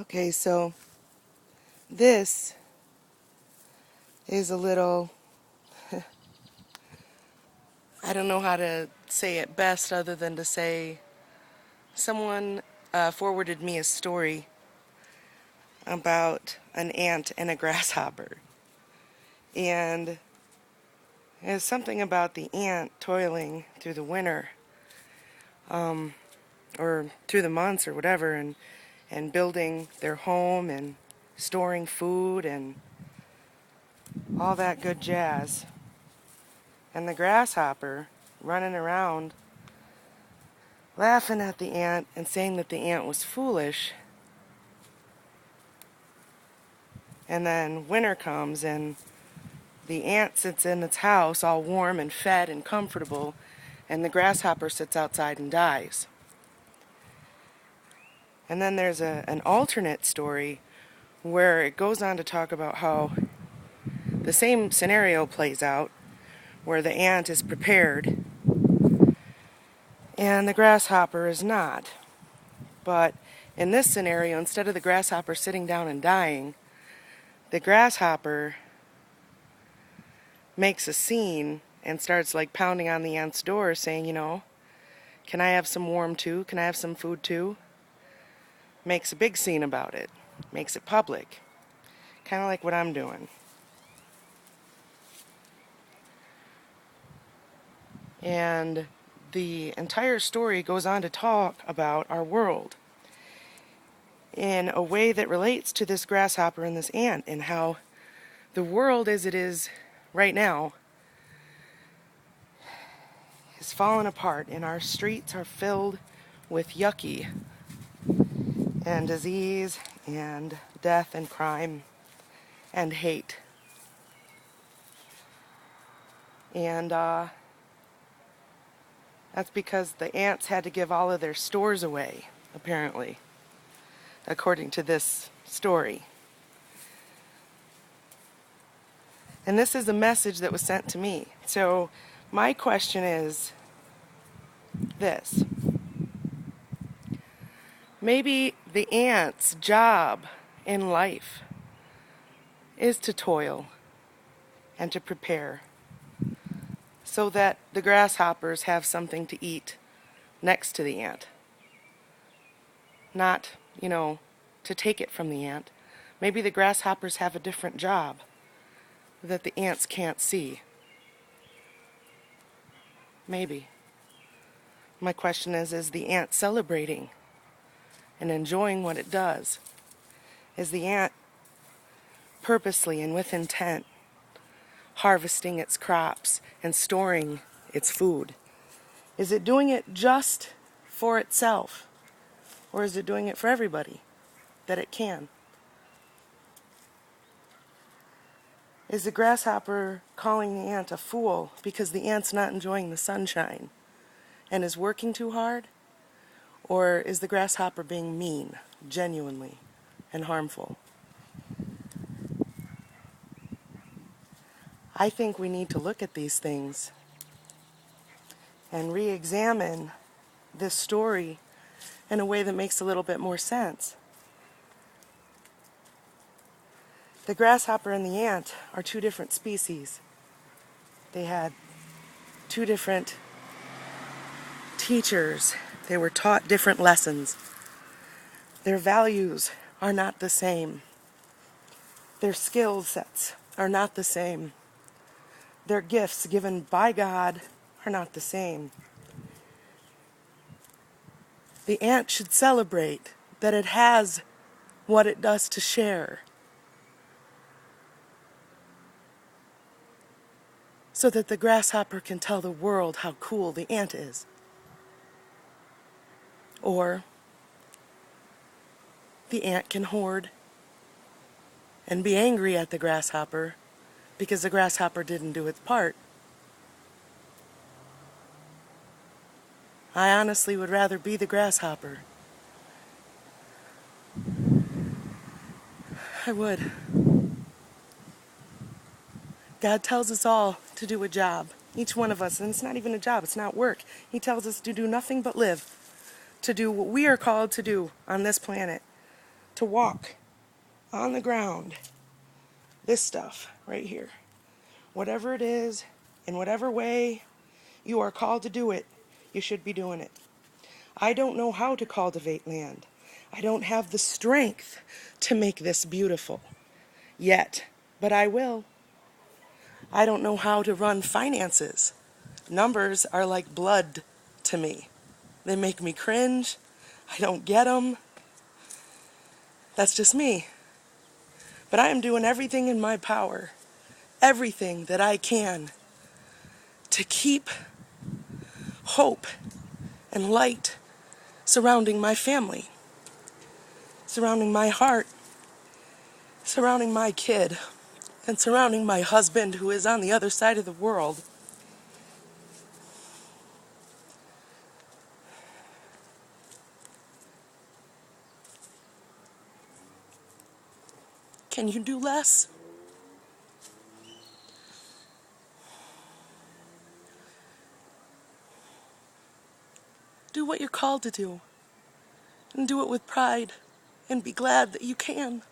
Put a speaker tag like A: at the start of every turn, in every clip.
A: Okay, so this is a little, I don't know how to say it best other than to say someone forwarded me a story about an ant and a grasshopper. And it's something about the ant toiling through the winter, or through the months or whatever, and building their home and storing food and all that good jazz. And the grasshopper running around laughing at the ant and saying that the ant was foolish. And then winter comes and the ant sits in its house all warm and fed and comfortable, and the grasshopper sits outside and dies. And then there's an alternate story where it goes on to talk about how the same scenario plays out, where the ant is prepared and the grasshopper is not. But in this scenario, instead of the grasshopper sitting down and dying, the grasshopper makes a scene and starts like pounding on the ant's door saying, can I have some warm too? Can I have some food too? Makes a big scene about it. Makes it public. Kind of like what I'm doing. And the entire story goes on to talk about our world in a way that relates to this grasshopper and this ant, and how the world as it is right now is falling apart, and our streets are filled with yucky and disease and death and crime and hate. And that's because the ants had to give all of their stores away, apparently, according to this story. And this is a message that was sent to me. So my question is this. Maybe the ant's job in life is to toil and to prepare so that the grasshoppers have something to eat next to the ant. Not, to take it from the ant. Maybe the grasshoppers have a different job that the ants can't see. Maybe. My question is the ant celebrating and enjoying what it does? Is the ant purposely and with intent harvesting its crops and storing its food? Is it doing it just for itself? Or is it doing it for everybody that it can? Is the grasshopper calling the ant a fool because the ant's not enjoying the sunshine and is working too hard? Or is the grasshopper being mean, genuinely, and harmful? I think we need to look at these things and re-examine this story in a way that makes a little bit more sense. The grasshopper and the ant are two different species. They had two different teachers. They were taught different lessons. Their values are not the same. Their skill sets are not the same. Their gifts given by God are not the same. The ant should celebrate that it has what it does to share, so that the grasshopper can tell the world how cool the ant is. Or the ant can hoard and be angry at the grasshopper because the grasshopper didn't do its part. I honestly would rather be the grasshopper. I would. God tells us all to do a job, each one of us, and it's not even a job, it's not work. He tells us to do nothing but live, to do what we are called to do on this planet, to walk on the ground, this stuff right here, whatever it is, in whatever way you are called to do it, you should be doing it. I don't know how to cultivate land. I don't have the strength to make this beautiful yet, but I will. I don't know how to run finances. Numbers are like blood to me. They make me cringe. I don't get them. That's just me. But I am doing everything in my power, everything that I can, to keep hope and light surrounding my family, surrounding my heart, surrounding my kid, and surrounding my husband who is on the other side of the world. Can you do less? Do what you're called to do, and do it with pride, and be glad that you can.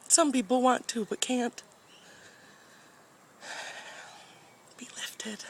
A: Some people want to, but can't. Be lifted.